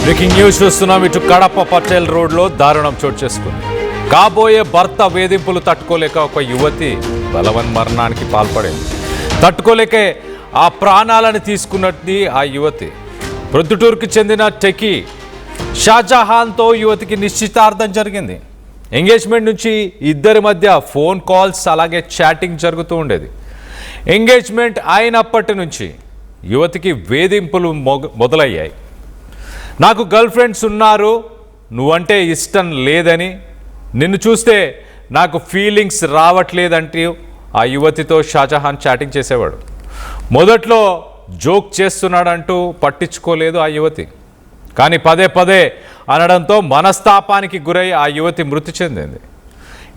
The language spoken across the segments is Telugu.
బ్రేకింగ్ న్యూస్ చూస్తున్నాం. ఇటు కడప పటేల్ రోడ్లో దారుణం చోటు చేసుకుంది. కాబోయే భర్త వేధింపులు తట్టుకోలేక ఒక యువతి బలవన్మరణానికి పాల్పడింది. తట్టుకోలేకే ఆ ప్రాణాలను తీసుకున్నది ఆ యువతి. ప్రొద్దుటూరుకు చెందిన టెకీ షాజహాన్తో యువతికి నిశ్చితార్థం జరిగింది. ఎంగేజ్మెంట్ నుంచి ఇద్దరి మధ్య ఫోన్ కాల్స్ అలాగే చాటింగ్ జరుగుతూ ఉండేది. ఎంగేజ్మెంట్ అయినప్పటి నుంచి యువతికి వేధింపులు మొదలయ్యాయి. నాకు గర్ల్ ఫ్రెండ్స్ ఉన్నారు, నువ్వంటే ఇష్టం లేదని, నిన్ను చూస్తే నాకు ఫీలింగ్స్ రావట్లేదంటూ ఆ యువతితో షాజహాన్ చాటింగ్ చేసేవాడు. మొదట్లో జోక్ చేస్తున్నాడంటూ పట్టించుకోలేదు ఆ యువతి. కానీ పదే పదే అనడంతో మనస్తాపానికి గురై ఆ యువతి మృతి చెందింది.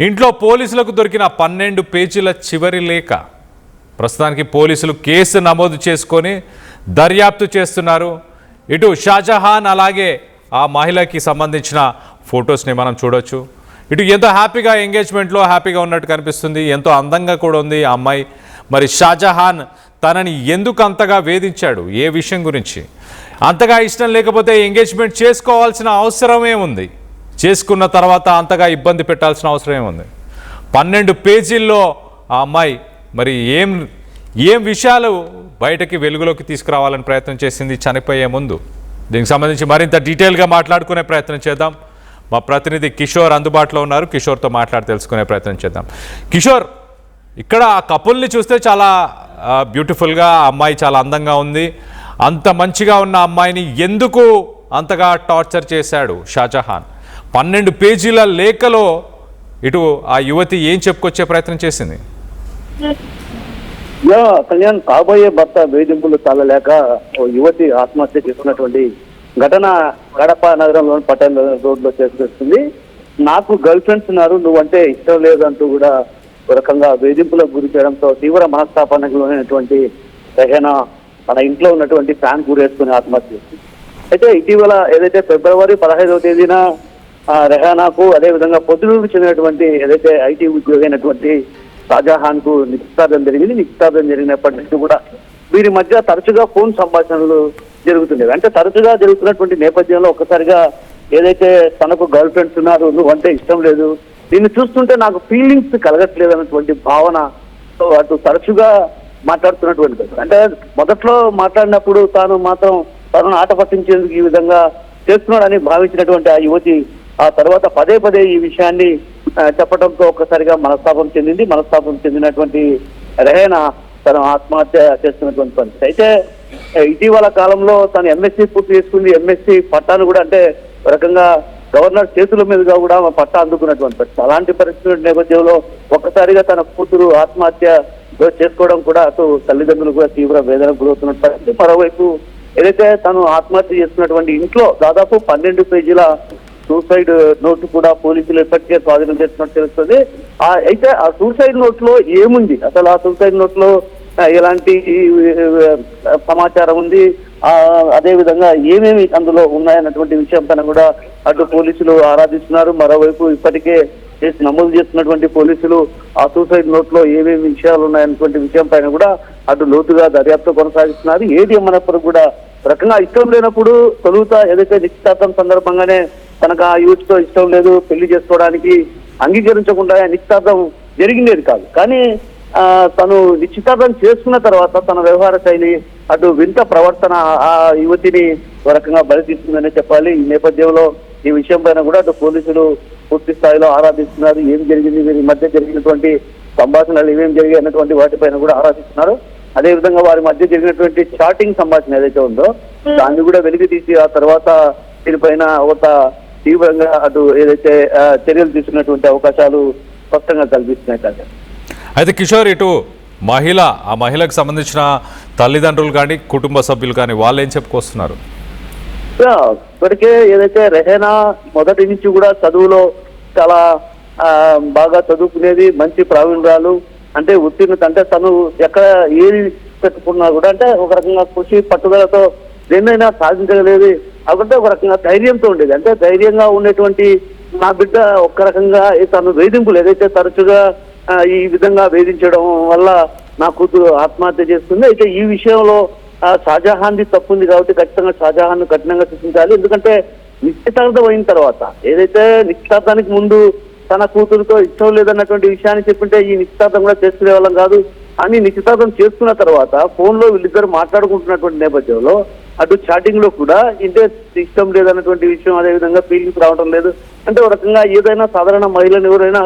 ఇంట్లో పోలీసులకు దొరికిన 12 పేజీల చివరి లేఖ. ప్రస్తుతానికి పోలీసులు కేసు నమోదు చేసుకొని దర్యాప్తు చేస్తున్నారు. ఇటు షాజహాన్ అలాగే ఆ మహిళకి సంబంధించిన ఫొటోస్ని మనం చూడొచ్చు. ఇటు ఎంతో హ్యాపీగా ఎంగేజ్మెంట్లో హ్యాపీగా ఉన్నట్టు కనిపిస్తుంది. ఎంతో అందంగా కూడా ఉంది ఆ అమ్మాయి. మరి షాజహాన్ తనని ఎందుకు అంతగా వేధించాడు, ఏ విషయం గురించి? అంతగా ఇష్టం లేకపోతే ఎంగేజ్మెంట్ చేసుకోవాల్సిన అవసరమే ఉంది. చేసుకున్న తర్వాత అంతగా ఇబ్బంది పెట్టాల్సిన అవసరమే ఉంది. 12 పేజీల్లో ఆ అమ్మాయి మరి ఏం విషయాలు బయటకి వెలుగులోకి తీసుకురావాలని ప్రయత్నం చేసింది చనిపోయే ముందు? దీనికి సంబంధించి మరింత డీటెయిల్గా మాట్లాడుకునే ప్రయత్నం చేద్దాం. మా ప్రతినిధి కిషోర్ అందుబాటులో ఉన్నారు. కిషోర్తో మాట్లాడి తెలుసుకునే ప్రయత్నం చేద్దాం. కిషోర్, ఇక్కడ ఆ కపుల్ని చూస్తే చాలా బ్యూటిఫుల్గా, ఆ అమ్మాయి చాలా అందంగా ఉంది. అంత మంచిగా ఉన్న అమ్మాయిని ఎందుకు అంతగా టార్చర్ చేశాడు షాజహాన్? 12 పేజీల లేఖలో ఇటు ఆ యువతి ఏం చెప్పుకొచ్చే ప్రయత్నం చేసింది? కళ్యాణ్, కాబోయే భర్త వేధింపులు తాళలేక ఓ యువతి ఆత్మహత్య చేసుకున్నటువంటి ఘటన కడప నగరంలోని పటేల్ రోడ్లో చేసుకొస్తుంది. నాకు గర్ల్ ఫ్రెండ్స్ ఉన్నారు, నువ్వంటే ఇష్టం లేదంటూ కూడా ఒక రకంగా వేధింపులకు గురి చేయడంతో తీవ్ర మనస్తాపానికి లోనైనటువంటి రెహనా తన ఇంట్లో ఉన్నటువంటి ఫ్యాన్ గురేసుకుని ఆత్మహత్య చేసింది. అయితే ఇటీవల ఏదైతే ఫిబ్రవరి 15వ తేదీన రెహానాకు అదేవిధంగా పొద్దుటూరుకు చెందినటువంటి ఏదైతే ఐటీ ఉద్యోగి అయినటువంటి షాజహాన్ కు నిశ్చితార్థం జరిగింది. నిశ్చితార్థం జరిగినప్పటి నుంచి కూడా వీరి మధ్య తరచుగా ఫోన్ సంభాషణలు జరుగుతుండేవి. అంటే తరచుగా జరుగుతున్నటువంటి నేపథ్యంలో ఒక్కసారిగా ఏదైతే తనకు గర్ల్ ఫ్రెండ్స్ ఉన్నారు, నువ్వంటే ఇష్టం లేదు, దీన్ని చూస్తుంటే నాకు ఫీలింగ్స్ కలగట్లేదు అన్నటువంటి భావన అటు తరచుగా మాట్లాడుతున్నటువంటి. అంటే మొదట్లో మాట్లాడినప్పుడు తనను ఆట పట్టించేందుకు ఈ విధంగా చేస్తున్నాడని భావించినటువంటి ఆ యువతి ఆ తర్వాత పదే పదే ఈ విషయాన్ని చెప్పడంతో ఒక్కసారిగా మనస్తాపం చెందింది. మనస్తాపం చెందినటువంటి రెహనా తను ఆత్మహత్య చేస్తున్నటువంటి పరిస్థితి. అయితే ఇటీవల కాలంలో తను ఎంఎస్సీ పూర్తి చేసుకుంది. ఎంఎస్సీ పట్టాను కూడా అంటే ఒక రకంగా గవర్నర్ చేతుల మీదుగా కూడా పట్టా అందుకున్నటువంటి పరిస్థితి. అలాంటి పరిస్థితుల నేపథ్యంలో ఒక్కసారిగా తన కూతురు ఆత్మహత్య చేసుకోవడం కూడా అటు తల్లిదండ్రులు కూడా తీవ్ర వేదనకు గురవుతున్న పరిస్థితి. మరోవైపు ఏదైతే తను ఆత్మహత్య చేసుకున్నటువంటి ఇంట్లో దాదాపు 12 పేజీల సూసైడ్ నోటు కూడా పోలీసులు ఇప్పటికే స్వాధీనం చేస్తున్నట్టు తెలుస్తుంది. అయితే ఆ సూసైడ్ నోట్ లో ఏముంది, అసలు ఆ సూసైడ్ నోట్ లో ఎలాంటి సమాచారం ఉంది, అదే విధంగా ఏమేమి అందులో ఉన్నాయన్నటువంటి విషయం పైన కూడా అటు పోలీసులు ఆరాధిస్తున్నారు. మరోవైపు ఇప్పటికే కేసు నమోదు చేస్తున్నటువంటి పోలీసులు ఆ సూసైడ్ నోట్ లో ఏమేమి విషయాలు ఉన్నాయన్నటువంటి విషయం పైన కూడా అటు లోతుగా దర్యాప్తు కొనసాగిస్తున్నారు. ఏది ఏమన్నప్పుడు కూడా రకంగా ఇష్టం లేనప్పుడు తొలుత ఏదైతే నిశ్చితార్థం సందర్భంగానే తనకు ఆ యూత్తో ఇష్టం లేదు, పెళ్లి చేసుకోవడానికి అంగీకరించకుండా నిశ్చితార్థం జరిగిందేది కాదు. కానీ తను నిశ్చితార్థం చేసుకున్న తర్వాత తన వ్యవహార శైలి అటు వింత ప్రవర్తన ఆ యువతిని ఒక రకంగా బలి తీసుకుందనే చెప్పాలి. ఈ నేపథ్యంలో ఈ విషయం పైన కూడా అటు పోలీసులు పూర్తి స్థాయిలో ఆరాధిస్తున్నారు. ఏం జరిగింది, వీరి మధ్య జరిగినటువంటి సంభాషణలు ఏమేమి జరిగాయి అన్నటువంటి వాటిపైన కూడా ఆరాధిస్తున్నారు. అదేవిధంగా వారి మధ్య జరిగినటువంటి చాటింగ్ సంభాషణ ఏదైతే ఉందో దాన్ని కూడా వెలికి తీసి ఆ తర్వాత దీనిపైన ఒక తీవ్రంగా అటు ఏదైతే చర్యలు తీసుకున్నటువంటి అవకాశాలు స్పష్టంగా కల్పిస్తున్నాయి కదా. అయితే కిషోర్, ఇటు ఆ మహిళకు సంబంధించిన తల్లిదండ్రులు కానీ కుటుంబ సభ్యులు కానీ వాళ్ళు ఏం చెప్పుకొస్తున్నారు? ఇప్పటికే ఏదైతే రెహనా మొదటి నుంచి కూడా చదువులో చాలా బాగా చదువుకునేది, మంచి ప్రావీణ్యాలు, అంటే ఉత్తీర్ణత, అంటే తను ఎక్కడ ఏది పెట్టుకున్నా కూడా అంటే ఒక రకంగా కృషి పట్టుదలతో దేన్నైనా సాధించగలేదు. కాబట్టి ఒక రకంగా ధైర్యంతో ఉండేది. అంటే ధైర్యంగా ఉండేటువంటి నా బిడ్డ ఒక్క రకంగా తను వేధింపులు ఏదైతే తరచుగా ఈ విధంగా వేధించడం వల్ల నా కూతురు ఆత్మహత్య చేస్తుంది. అయితే ఈ విషయంలో షాజహాన్ది తప్పు ఉంది కాబట్టి ఖచ్చితంగా షాజహాన్ కఠినంగా శిక్షించాలి. ఎందుకంటే నిశ్చితార్థం అయిన తర్వాత, ఏదైతే నిశ్చితార్థానికి ముందు తన కూతురుతో ఇష్టం లేదన్నటువంటి విషయాన్ని చెప్పింటే ఈ నిశ్చితార్థం కూడా చేసుకునే వాళ్ళం కాదు అని నిశ్చితార్థం చేసుకున్న తర్వాత ఫోన్ లో వీళ్ళిద్దరు మాట్లాడుకుంటున్నటువంటి నేపథ్యంలో అటు చాటింగ్ లో కూడా ఇంటే ఇష్టం లేదన్నటువంటి విషయం, అదేవిధంగా ఫీలింగ్స్ రావడం లేదు అంటే ఒక రకంగా ఏదైనా సాధారణ మహిళలు ఎవరైనా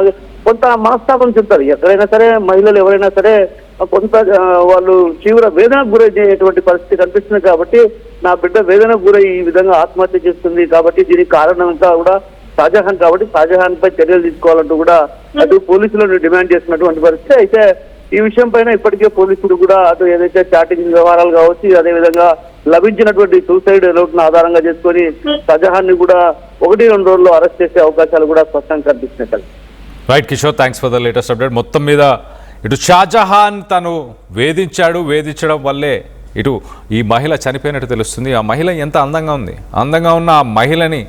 కొంత మనస్తాపం చెప్తారు. ఎక్కడైనా సరే మహిళలు ఎవరైనా సరే కొంత వాళ్ళు తీవ్ర వేదనకు గురయ్యేటువంటి పరిస్థితి కనిపిస్తుంది. కాబట్టి నా బిడ్డ వేదనకు గురై ఈ విధంగా ఆత్మహత్య చేస్తుంది కాబట్టి దీనికి కారణం అంతా కూడా షాజహాన్ కాబట్టి షాజహాన్ పై చర్యలు తీసుకోవాలంటూ కూడా అటు పోలీసులను డిమాండ్ చేసినటువంటి పరిస్థితి. అయితే ఈ విషయం పైన ఇప్పటికే పోలీసులు కూడా అటు ఏదైతే చాటింగ్ వ్యవహారాలు కావచ్చు, అదేవిధంగా లభించినటువంటి సూసైడ్ నోట్ను ఆధారంగా చేసుకొని షాజహాన్ ని కూడా 1-2 రోజుల్లో అరెస్ట్ చేసే అవకాశాలు కూడా స్పష్టంగా కనిపిస్తున్నాయి. Right Kishore, thanks for the latest update. మొత్తం మీద ఇటు షాజహాన్ తను వేధించడం వల్లే ఇటు ఈ మహిళ చనిపోయినట్టు తెలుస్తుంది. ఆ మహిళ ఎంత అందంగా ఉంది, అందంగా ఉన్న ఆ మహిళని,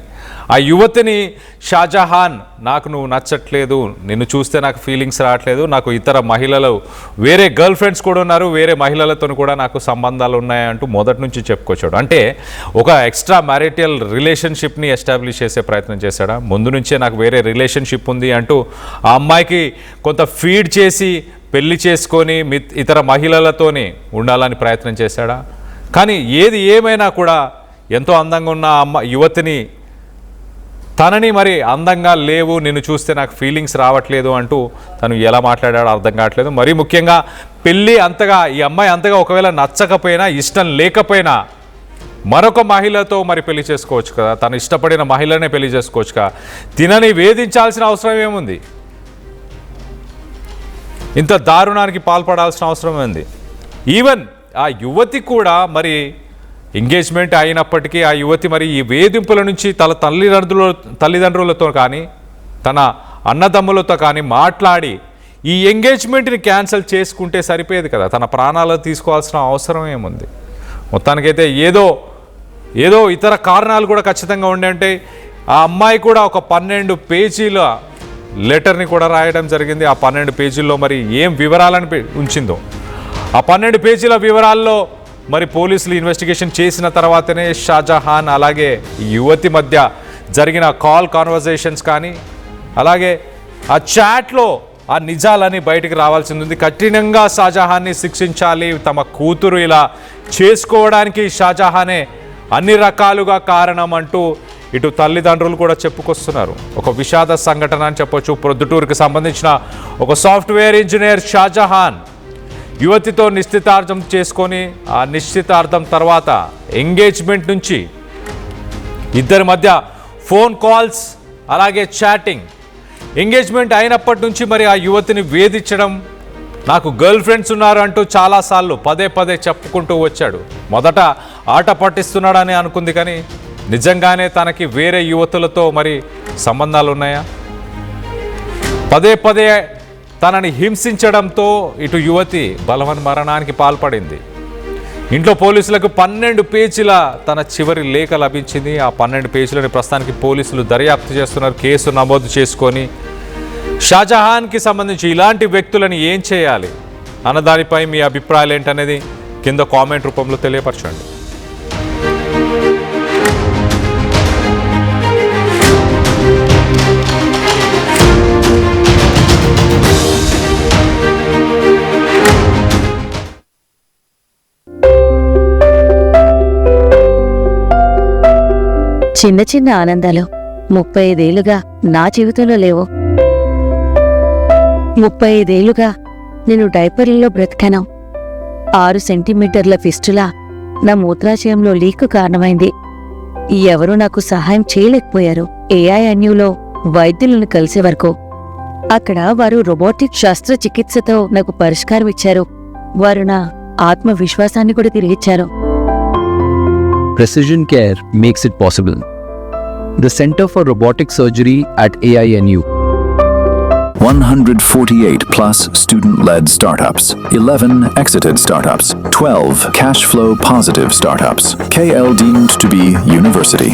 ఆ యువతిని షాజహాన్ నాకు నువ్వు నచ్చట్లేదు, నిన్ను చూస్తే నాకు ఫీలింగ్స్ రావట్లేదు, నాకు ఇతర మహిళలు వేరే గర్ల్ ఫ్రెండ్స్ కూడా ఉన్నారు, వేరే మహిళలతో కూడా నాకు సంబంధాలు ఉన్నాయంటూ మొదటి నుంచి చెప్పుకొచ్చాడు. అంటే ఒక ఎక్స్ట్రా మ్యారిటల్ రిలేషన్షిప్ని ఎస్టాబ్లిష్ చేసే ప్రయత్నం చేశాడా? ముందు నుంచే నాకు వేరే రిలేషన్షిప్ ఉంది అంటూ ఆ అమ్మాయికి కొంత ఫీడ్ చేసి పెళ్లి చేసుకొని ఇతర మహిళలతోనే ఉండాలని ప్రయత్నం చేశాడా? కానీ ఏది ఏమైనా కూడా ఎంతో అందంగా ఉన్న యువతిని తనని మరి అందంగా లేవు, నిన్ను చూస్తే నాకు ఫీలింగ్స్ రావట్లేదు అంటూ తను ఎలా మాట్లాడాడో అర్థం కావట్లేదు. మరీ ముఖ్యంగా పెళ్ళి అంతగా ఈ అమ్మాయి అంతగా ఒకవేళ నచ్చకపోయినా, ఇష్టం లేకపోయినా మరొక మహిళతో మరి పెళ్లి చేసుకోవచ్చు కదా, తను ఇష్టపడిన మహిళనే పెళ్లి చేసుకోవచ్చు కదా, తినని వేధించాల్సిన అవసరం ఏముంది? ఇంత దారుణానికి పాల్పడాల్సిన అవసరం ఉంది? ఈవెన్ ఆ యువతి కూడా మరి ఎంగేజ్మెంట్ అయినప్పటికీ ఆ యువతి మరి ఈ వేధింపుల నుంచి తన తల్లిదండ్రులతో కానీ తన అన్నదమ్ములతో కానీ మాట్లాడి ఈ ఎంగేజ్మెంట్ని క్యాన్సిల్ చేసుకుంటే సరిపోయేది కదా, తన ప్రాణాలు తీసుకోవాల్సిన అవసరం ఏముంది? మొత్తానికైతే ఏదో ఇతర కారణాలు కూడా ఖచ్చితంగా ఉండే అంటే ఆ అమ్మాయి కూడా ఒక 12 పేజీల లెటర్ని కూడా రాయడం జరిగింది. ఆ 12 పేజీల్లో మరి ఏం వివరాలని ఉంచిందో, ఆ 12 పేజీల వివరాల్లో మరి పోలీసులు ఇన్వెస్టిగేషన్ చేసిన తర్వాతనే షాజహాన్ అలాగే యువతి మధ్య జరిగిన కాల్ కాన్వర్జేషన్స్ కానీ అలాగే ఆ చాట్లో ఆ నిజాలని బయటికి రావాల్సింది ఉంది. కఠినంగా షాజహాన్ని శిక్షించాలి, తమ కూతురు ఇలా చేసుకోవడానికి షాజహానే అన్ని రకాలుగా కారణం అంటూ ఇటు తల్లిదండ్రులు కూడా చెప్పుకొస్తున్నారు. ఒక విషాద సంఘటన అని చెప్పొచ్చు. ప్రొద్దుటూరుకి సంబంధించిన ఒక సాఫ్ట్వేర్ ఇంజనీర్ షాజహాన్ యువతితో నిశ్చితార్థం చేసుకొని ఆ నిశ్చితార్థం తర్వాత ఎంగేజ్మెంట్ నుంచి ఇద్దరి మధ్య ఫోన్ కాల్స్ అలాగే చాటింగ్, ఎంగేజ్మెంట్ అయినప్పటి నుంచి మరి ఆ యువతిని వేధించడం, నాకు గర్ల్ ఫ్రెండ్స్ ఉన్నారు అంటూ చాలాసార్లు పదే చెప్పుకుంటూ వచ్చాడు. మొదట ఆట పట్టిస్తున్నాడని అనుకుంది, కానీ నిజంగానే తనకి వేరే యువతులతో మరి సంబంధాలు ఉన్నాయా? పదే తనని హింసించడంతో ఇటు యువతి బలవన్మరణానికి పాల్పడింది. ఇంట్లో పోలీసులకు 12 పేజీల తన చివరి లేఖ లభించింది. ఆ 12 పేజీలని ప్రస్తుతానికి పోలీసులు దర్యాప్తు చేస్తున్నారు, కేసు నమోదు చేసుకొని షాజహాన్కి సంబంధించి ఇలాంటి వ్యక్తులను ఏం చేయాలి అన్నదానిపై మీ అభిప్రాయాలు ఏంటనేది కింద కామెంట్ రూపంలో తెలియపరచండి. చిన్న చిన్న ఆనందాలు 35 ఏళ్లుగా నా జీవితంలో లేవు. 35 ఏళ్లుగా నేను డైపర్లలో బ్రతికాను. 6 సెంటీమీటర్ల ఫిస్టులా నా మూత్రాశయంలో లీకు కారణమైంది. ఎవరూ నాకు సహాయం చేయలేకపోయారు. AINUలో వైద్యులను కలిసే వరకు అక్కడ వారు రోబోటిక్ శస్త్రచికిత్సతో నాకు పరిష్కారం ఇచ్చారు. వారు నా ఆత్మవిశ్వాసాన్ని కూడా తిరిగిచ్చారు. Precision Care makes it possible. The Center for Robotic Surgery at AINU. 148 plus student-led startups, 11 exited startups, 12 cash flow positive startups. KL deemed to be university.